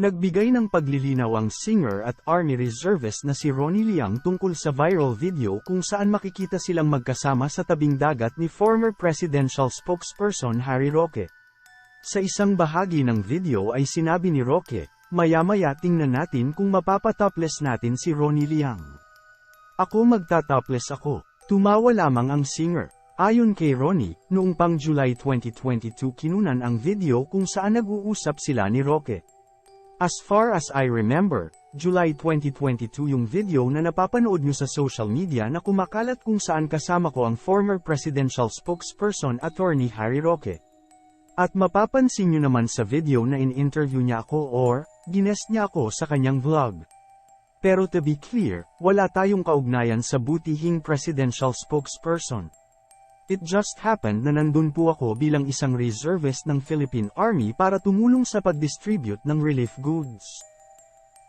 Nagbigay ng paglilinaw ang singer at Army reservist na si Ronnie Liang tungkol sa viral video kung saan makikita silang magkasama sa tabing dagat ni former presidential spokesperson Harry Roque. Sa isang bahagi ng video ay sinabi ni Roque, "Maya-maya tingnan natin kung mapapatopless natin si Ronnie Liang." "Ako magtatopless ako." Tumawa lamang ang singer. Ayon kay Ronnie, noong pang July 2022 kinunan ang video kung saan nag-uusap sila ni Roque. As far as I remember, July 2022 yung video na napapanood nyo sa social media na kumakalat kung saan kasama ko ang former presidential spokesperson Attorney Harry Roque. At mapapansin nyo naman sa video na in-interview niya ako or, ginest niya ako sa kanyang vlog. Pero to be clear, wala tayong kaugnayan sa butihing presidential spokesperson. It just happened na nandun po ako bilang isang reservist ng Philippine Army para tumulong sa pag-distribute ng relief goods.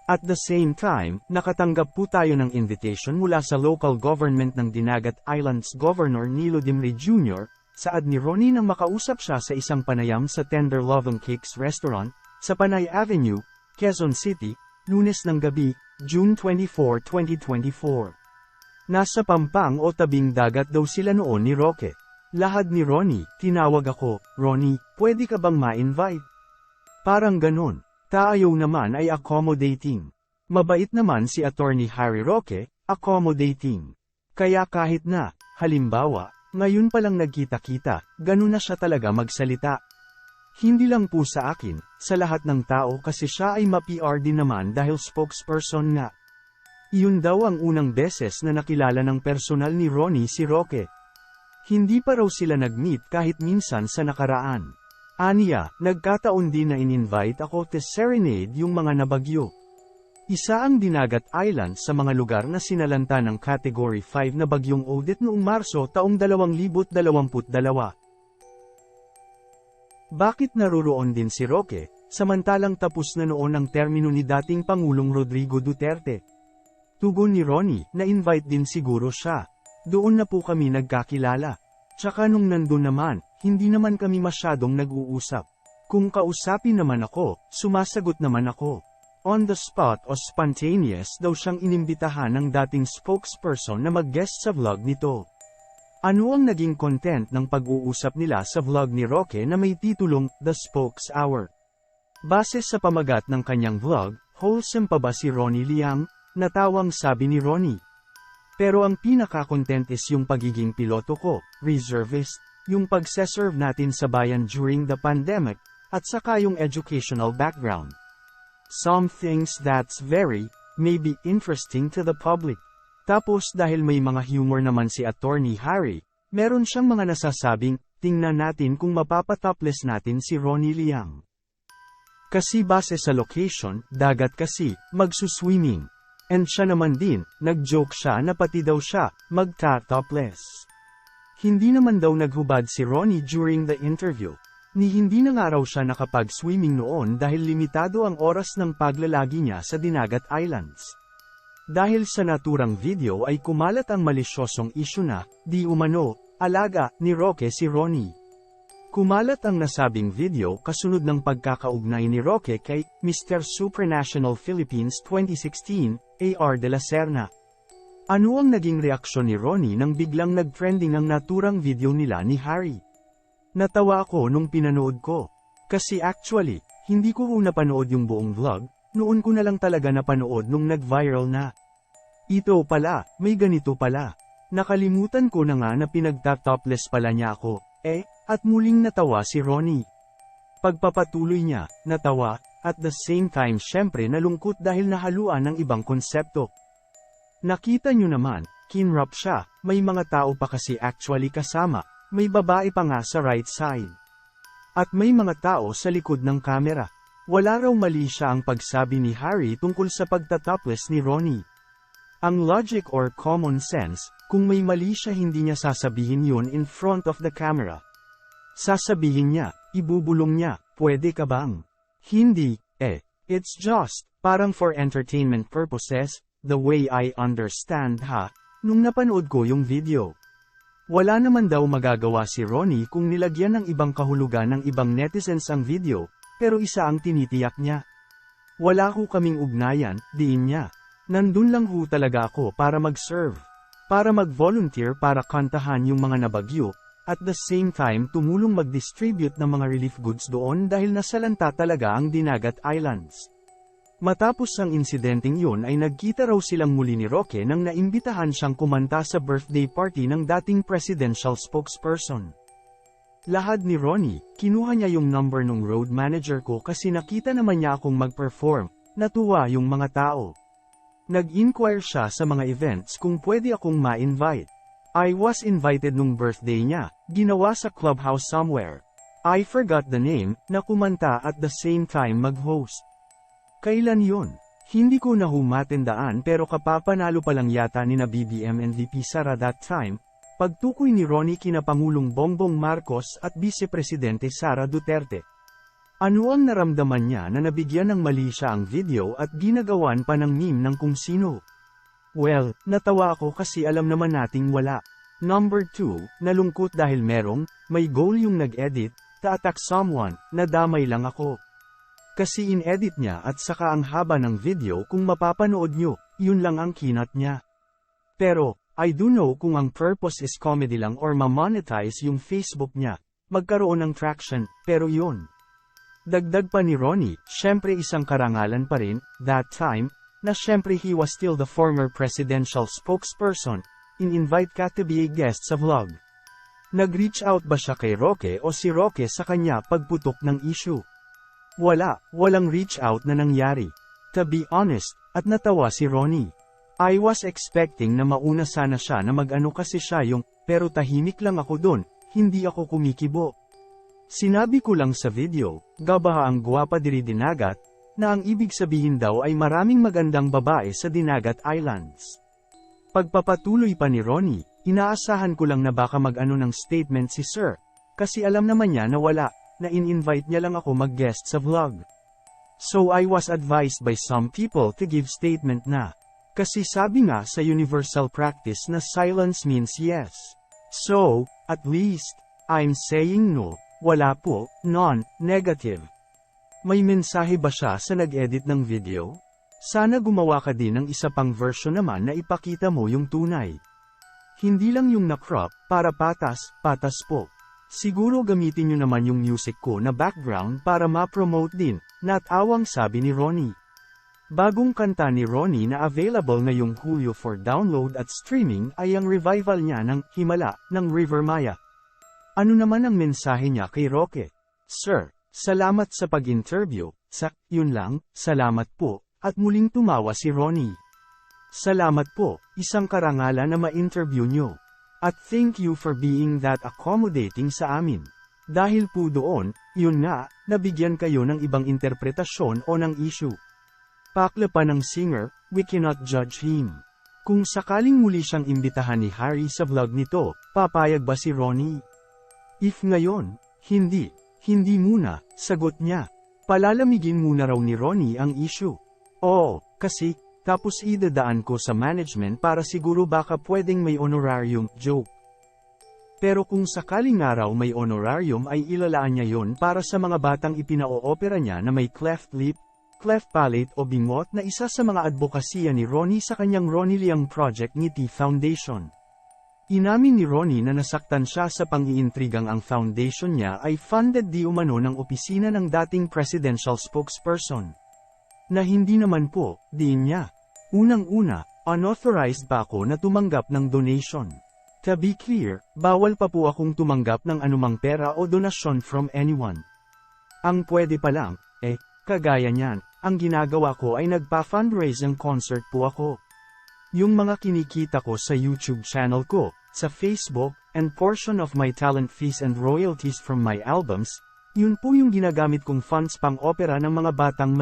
At the same time, nakatanggap po tayo ng invitation mula sa local government ng Dinagat Islands Governor Nilo Dimri Jr., saad ni Ronnie nang makausap siya sa isang panayam sa Tender Love and Cakes Restaurant, sa Panay Avenue, Quezon City, Lunes ng gabi, June 24, 2024. Nasa pampang o tabing dagat daw sila noon ni Roque. Lahad ni Ronnie, tinawag ako, "Ronnie, pwede ka bang ma-invite?" Parang ganon. Tayo naman ay accommodating. Mabait naman si Attorney Harry Roque, accommodating. Kaya kahit na, halimbawa, ngayon palang nagkita-kita, ganun na siya talaga magsalita. Hindi lang po sa akin, sa lahat ng tao kasi siya ay ma-PR din naman dahil spokesperson nga. Iyon daw ang unang beses na nakilala ng personal ni Ronnie si Roque. Hindi pa raw sila nag-meet kahit minsan sa nakaraan. Aniya, nagkataon din na in-invite ako to serenade yung mga nabagyo. Isa ang Dinagat Island sa mga lugar na sinalanta ng Category 5 na bagyong Odette noong Marso taong 2022. Bakit naroroon din si Roque, samantalang tapos na noon ang termino ni dating Pangulong Rodrigo Duterte? Tugon ni Ronnie, na-invite din siguro siya. Doon na po kami nagkakilala. Tsaka nung nandun naman, hindi naman kami masyadong nag-uusap. Kung kausapin naman ako, sumasagot naman ako. On the spot o spontaneous daw siyang inimbitahan ng dating spokesperson na mag-guest sa vlog nito. Ano ang naging content ng pag-uusap nila sa vlog ni Roque na may titulong, The Spokes Hour? Base sa pamagat ng kanyang vlog, wholesome pa ba si Ronnie Liang? Natawang sabi ni Ronnie. Pero ang pinaka-content is yung pagiging piloto ko, reservist, yung pagseserve natin sa bayan during the pandemic, at saka yung educational background. Some things that's very, maybe interesting to the public. Tapos dahil may mga humor naman si Attorney Harry, meron siyang mga nasasabing, tingnan natin kung mapapatopless natin si Ronnie Liang. Kasi base sa location, dagat kasi, magsuswimming. And siya naman din, nag-joke siya na pati daw siya, magta-topless. Hindi naman daw naghubad si Ronnie during the interview. Ni hindi na nga raw siya nakapag-swimming noon dahil limitado ang oras ng paglalagi niya sa Dinagat Islands. Dahil sa naturang video ay kumalat ang malisyosong issue na, di umano, alaga, ni Roque si Ronnie. Kumalat ang nasabing video kasunod ng pagkakaugnay ni Roque kay Mr. Supranational Philippines 2016, A.R. de la Serna. Ano ang naging reaksyon ni Ronnie nang biglang nag-trending ang naturang video nila ni Harry? Natawa ako nung pinanood ko. Kasi actually, hindi ko napanood yung buong vlog, noon ko na lang talaga napanood nung nag-viral na. Ito pala, may ganito pala. Nakalimutan ko na nga na pinagta-topless pala niya ako, at muling natawa si Ronnie. Pagpapatuloy niya, natawa, at the same time syempre nalungkot dahil nahaluan ng ibang konsepto. Nakita nyo naman, kinrap siya, may mga tao pa kasi actually kasama, may babae pa nga sa right side. At may mga tao sa likod ng kamera. Wala raw mali siya ang pagsabi ni Harry tungkol sa pagtatopless ni Ronnie. Ang logic or common sense, kung may mali siya hindi niya sasabihin yun in front of the camera. Sasabihin niya, ibubulong niya, pwede ka bang? Hindi, it's just, parang for entertainment purposes, the way I understand nung napanood ko yung video. Wala naman daw magagawa si Ronnie kung nilagyan ng ibang kahulugan ng ibang netizens ang video, pero isa ang tinitiyak niya. Wala ho kaming ugnayan, diin niya. Nandun lang ho talaga ako para mag-serve. Para mag-volunteer para kantahan yung mga nabagyo, at the same time tumulong mag-distribute ng mga relief goods doon dahil nasalanta talaga ang Dinagat Islands. Matapos ang insidenteng yun ay nagkita raw silang muli ni Roque nang naimbitahan siyang kumanta sa birthday party ng dating presidential spokesperson. Lahad ni Ronnie, kinuha niya yung number ng road manager ko kasi nakita naman niya akong mag-perform, natuwa yung mga tao. Nag-inquire siya sa mga events kung pwede akong ma-invite. I was invited nung birthday niya, ginawa sa clubhouse somewhere. I forgot the name, na kumanta at the same time mag-host. Kailan yun? Hindi ko na humatendaan pero kapapanalo pa lang yata ni na BBM and VP Sara that time. Pagtukoy ni Ronnie kina Pangulong Bongbong Marcos at Vice Presidente Sara Duterte. Ano ang naramdaman niya na nabigyan ng mali siya ang video at ginagawan pa ng meme ng kung sino? Well, natawa ako kasi alam naman nating wala. Number 2, nalungkot dahil may goal yung nag-edit, to-attack someone, nadamay lang ako. Kasi in-edit niya at saka ang haba ng video kung mapapanood nyo, yun lang ang kinat niya. Pero, I do know kung ang purpose is comedy lang or ma-monetize yung Facebook niya, magkaroon ng traction, pero yun. Dagdag pa ni Ronnie, syempre isang karangalan pa rin, that time, na syempre he was still the former presidential spokesperson, in-invite ka to be a guest sa vlog. Nag-reach out ba siya kay Roque o si Roque sa kanya pagputok ng issue? Walang reach out na nangyari. To be honest, at natawa si Ronnie. I was expecting na mauna sana siya na mag-ano kasi siya yung, pero tahimik lang ako dun, hindi ako kumikibo. Sinabi ko lang sa video, gabaha ang guwapa diri Dinagat, na ang ibig sabihin daw ay maraming magandang babae sa Dinagat Islands. Pagpapatuloy pa ni Ronnie, inaasahan ko lang na baka mag-ano ng statement si Sir, kasi alam naman niya na wala, na in-invite niya lang ako mag-guest sa vlog. So I was advised by some people to give statement na. Kasi sabi nga sa universal practice na silence means yes. So, at least, I'm saying no, wala po, non-negative. May mensahe ba siya sa nag-edit ng video? Sana gumawa ka din ng isa pang version naman na ipakita mo yung tunay. Hindi lang yung na-crop, para patas po. Siguro gamitin nyo naman yung music ko na background para ma-promote din, natawang sabi ni Ronnie. Bagong kanta ni Ronnie na available ngayong Hulyo for download at streaming ay ang revival niya ng Himala ng River Maya. Ano naman ang mensahe niya kay Roque? Sir, salamat sa pag-interview, yun lang, salamat po, at muling tumawa si Ronnie. Salamat po, isang karangalan na ma-interview nyo. At thank you for being that accommodating sa amin. Dahil po doon, yun nga, nabigyan kayo ng ibang interpretasyon o ng issue. Pakla pa ng singer, we cannot judge him. Kung sakaling muli siyang imbitahan ni Harry sa vlog nito, papayag ba si Ronnie? If ngayon, hindi muna, sagot niya. Palalamigin muna raw ni Ronnie ang issue. Oo, kasi, tapos idadaan ko sa management para siguro baka pwedeng may honorarium, joke. Pero kung sakaling nga raw may honorarium ay ilalaan niya yon para sa mga batang ipinao-opera niya na may cleft lip, cleft palate o bingot na isa sa mga advokasya ni Ronnie sa kanyang Ronnie Liang Project Ngiti Foundation. Inamin ni Ronnie na nasaktan siya sa pang-iintrigang ang foundation niya ay funded di umano ng opisina ng dating presidential spokesperson. Na hindi naman po, diin niya. Unang-una, unauthorized pa ako na tumanggap ng donation. To be clear, bawal pa po akong tumanggap ng anumang pera o donasyon from anyone. Ang pwede pa lang, kagaya niyan, ang ginagawa ko ay nagpa-fundraise ng concert po ako. Yung mga kinikita ko sa YouTube channel ko, sa Facebook, and portion of my talent fees and royalties from my albums, yun po yung ginagamit kong funds pang opera ng mga batang may